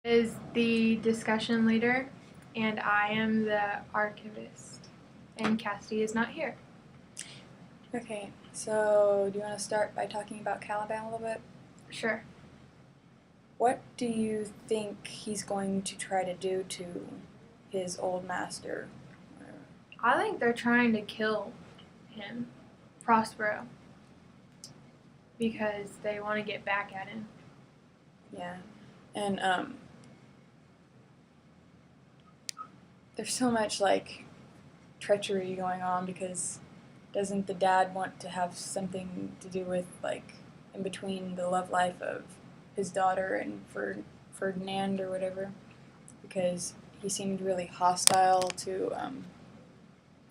Is the discussion leader, and I am the archivist, and Cassidy is not here. Okay, so do you want to start by talking about Caliban a little bit? Sure. What do you think he's going to try to do to his old master? I think they're trying to kill him, Prospero, because they want to get back at him. Yeah, and there's so much treachery going on because doesn't the dad want to have something to do with in between the love life of his daughter and Ferdinand or whatever? Because he seemed really hostile to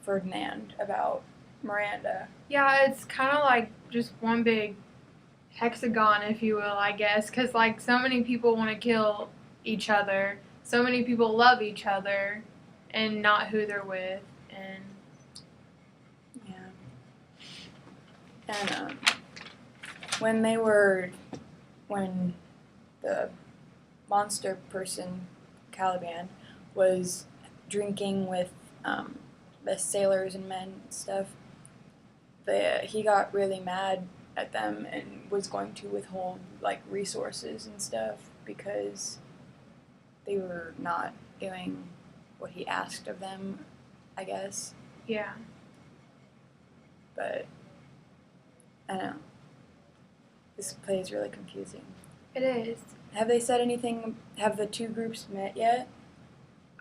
Ferdinand about Miranda. Yeah, it's kind of like just one big hexagon, if you will, I guess, because so many people want to kill each other, so many people love each other, and not who they're with, and yeah. And when the monster person, Caliban, was drinking with the sailors and men and stuff, he got really mad at them and was going to withhold resources and stuff because they were not doing what he asked of them, I guess. yeah. But I don't know. This play is really confusing. It is. Have they said anything? Have the two groups met yet?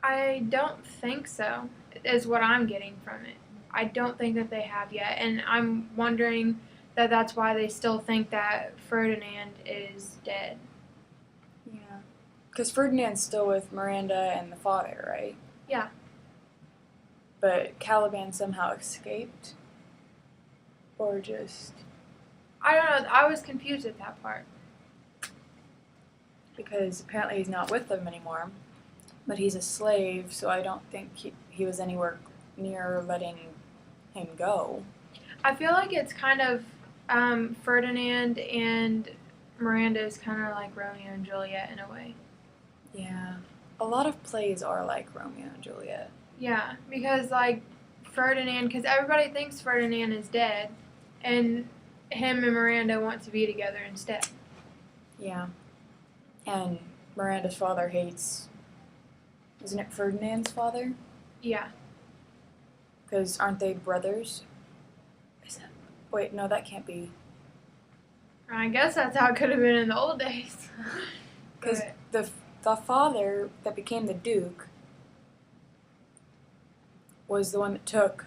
I don't think so, is what I'm getting from it. I don't think that they have yet, and I'm wondering that that's why they still think that Ferdinand is dead. Yeah. Because Ferdinand's still with Miranda and the father, right? Yeah. But Caliban somehow escaped? Or just... I don't know. I was confused at that part. Because apparently he's not with them anymore. But he's a slave, so I don't think he was anywhere near letting him go. I feel like it's kind of Ferdinand and Miranda is kind of like Romeo and Juliet in a way. Yeah. A lot of plays are like Romeo and Juliet. Yeah, because Ferdinand, because everybody thinks Ferdinand is dead, and him and Miranda want to be together instead. Yeah. And Miranda's father hates... Isn't it Ferdinand's father? Yeah. Because aren't they brothers? Wait, no, that can't be. I guess that's how it could have been in the old days. Because the father that became the Duke was the one that took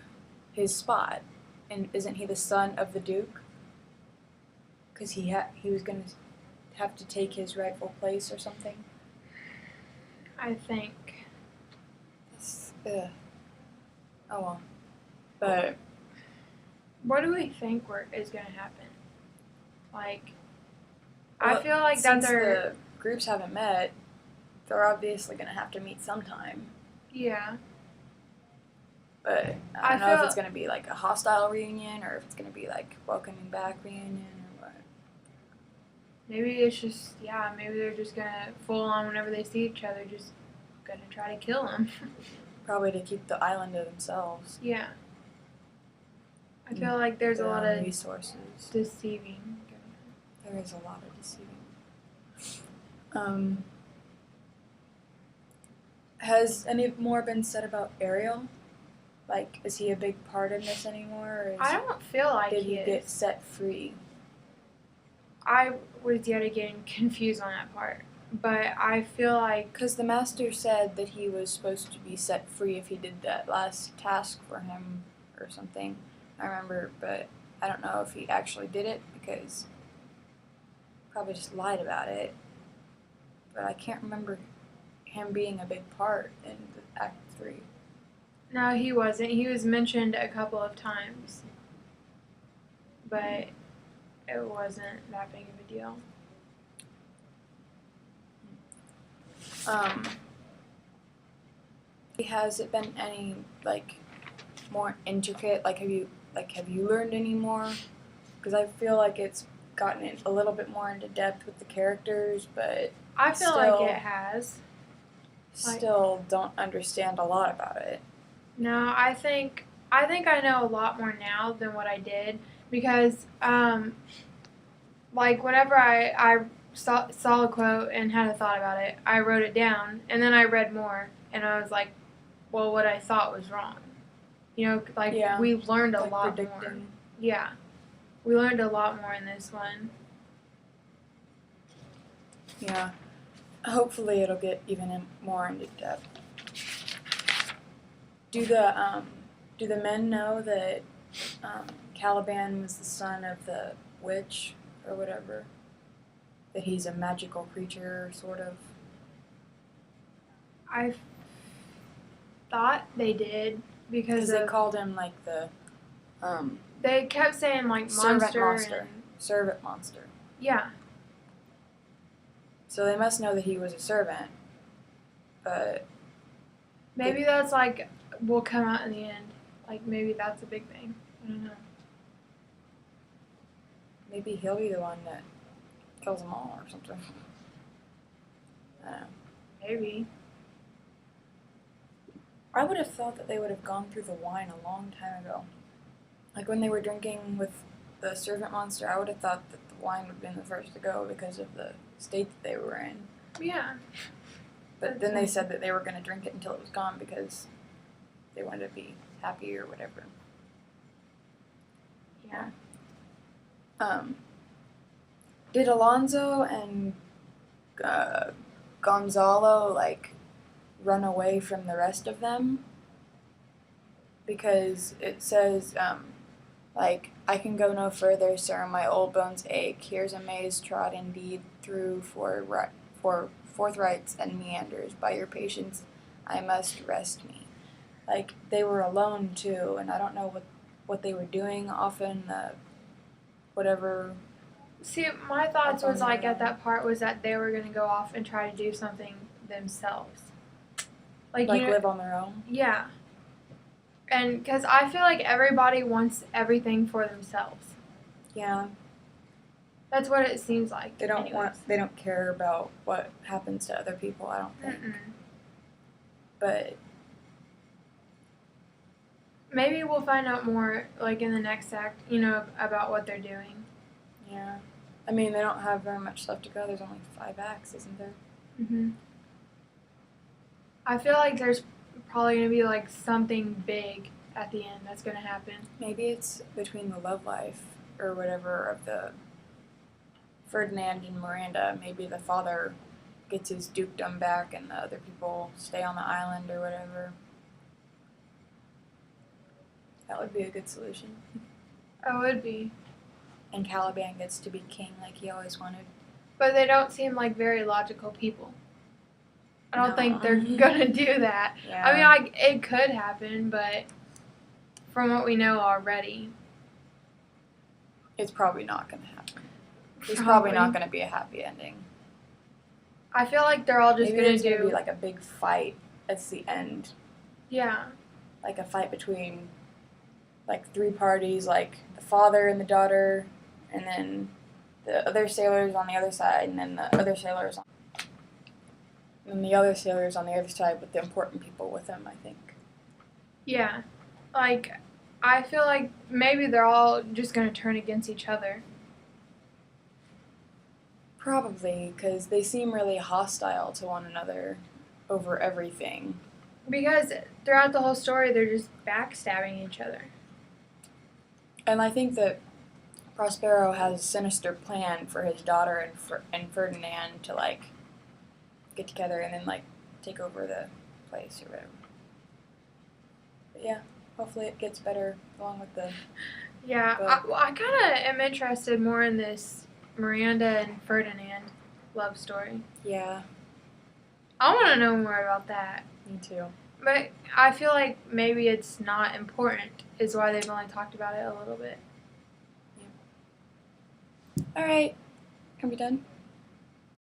his spot. And isn't he the son of the Duke? Because he was going to have to take his rightful place or something. I think. Oh well. But what do we think is going to happen? Well, I feel like that the groups haven't met, they're obviously going to have to meet sometime. Yeah. But I don't know if it's going to be like a hostile reunion or if it's going to be like welcoming back reunion or what. Maybe it's just, maybe they're just going to full on whenever they see each other, just going to try to kill them. Probably to keep the island to themselves. Yeah. I feel like there's a lot of resources. Deceiving. There is a lot of deceiving. Has any more been said about Ariel? Is he a big part in this anymore? I don't feel like did he get set free? I was yet again confused on that part. But I feel like... Because the master said that he was supposed to be set free if he did that last task for him or something. I remember, but I don't know if he actually did it because probably just lied about it. But I can't remember him being a big part in Act 3. No, he wasn't. He was mentioned a couple of times. But it wasn't that big of a deal. Has it been any more intricate? Have you learned any more? Because I feel like it's gotten a little bit more into depth with the characters, but I feel still, like it has. Still don't understand a lot about it. No, I think I know a lot more now than what I did because like whenever I saw a quote and had a thought about it, I wrote it down and then I read more and I was like, well, what I thought was wrong. You know, like we learned a lot more. Yeah, we learned a lot more in this one. Yeah, hopefully it'll get even more into depth. Do the men know that Caliban was the son of the witch or whatever? That he's a magical creature, sort of. I thought they did because they called him like the they kept saying like servant monster. Yeah. So they must know that he was a servant, but maybe that's like will come out in the end. Like maybe that's a big thing. I don't know. Maybe he'll be the one that kills them all or something. I don't know. Maybe. I would have thought that they would have gone through the wine a long time ago. Like when they were drinking with the servant monster, I would have thought that the wine would have been the first to go because of the state that they were in. Yeah. But then they said that they were going to drink it until it was gone because they wanted to be happy or whatever. Yeah. Did Alonzo and Gonzalo like run away from the rest of them? Because it says like, I can go no further, sir, my old bones ache. Here's a maze trod indeed through for forthrights and meanders. By your patience, I must rest me. Like, they were alone, too, and I don't know what they were doing often, whatever. See, my thoughts was like at that part was that they were going to go off and try to do something themselves. Like you know, live on their own? Yeah. And because I feel like everybody wants everything for themselves. Yeah. That's what it seems like. They don't care about what happens to other people, I don't think. Mm-mm. But maybe we'll find out more, like in the next act, you know, about what they're doing. Yeah. I mean, they don't have very much left to go. There's only 5 acts, isn't there? Mhm. I feel like there's probably going to be like something big at the end that's going to happen. Maybe it's between the love life or whatever of the Ferdinand and Miranda. Maybe the father gets his dukedom back and the other people stay on the island or whatever. That would be a good solution. It would be. And Caliban gets to be king like he always wanted. But they don't seem like very logical people. I don't think they're going to do that. Yeah. I mean, like, it could happen, but from what we know already, it's probably not going to happen. It's probably not going to be a happy ending. I feel like they're all just going to do... be like a big fight at the end. Yeah. Like a fight between, like, 3 parties, like the father and the daughter, and then the other sailors on the other side, and then the other sailors on... And the other sailors on the other side with the important people with them, I think. Yeah. Like, I feel like maybe they're all just going to turn against each other. Probably, because they seem really hostile to one another over everything. Because throughout the whole story, they're just backstabbing each other. And I think that Prospero has a sinister plan for his daughter and Ferdinand to, like, get together and then, like, take over the place or whatever. But yeah, hopefully it gets better along with the... Yeah, I kind of am interested more in this Miranda and Ferdinand love story. Yeah. I want to know more about that. Me too. But I feel like maybe it's not important is why they've only talked about it a little bit. Yeah. Alright. Can we be done?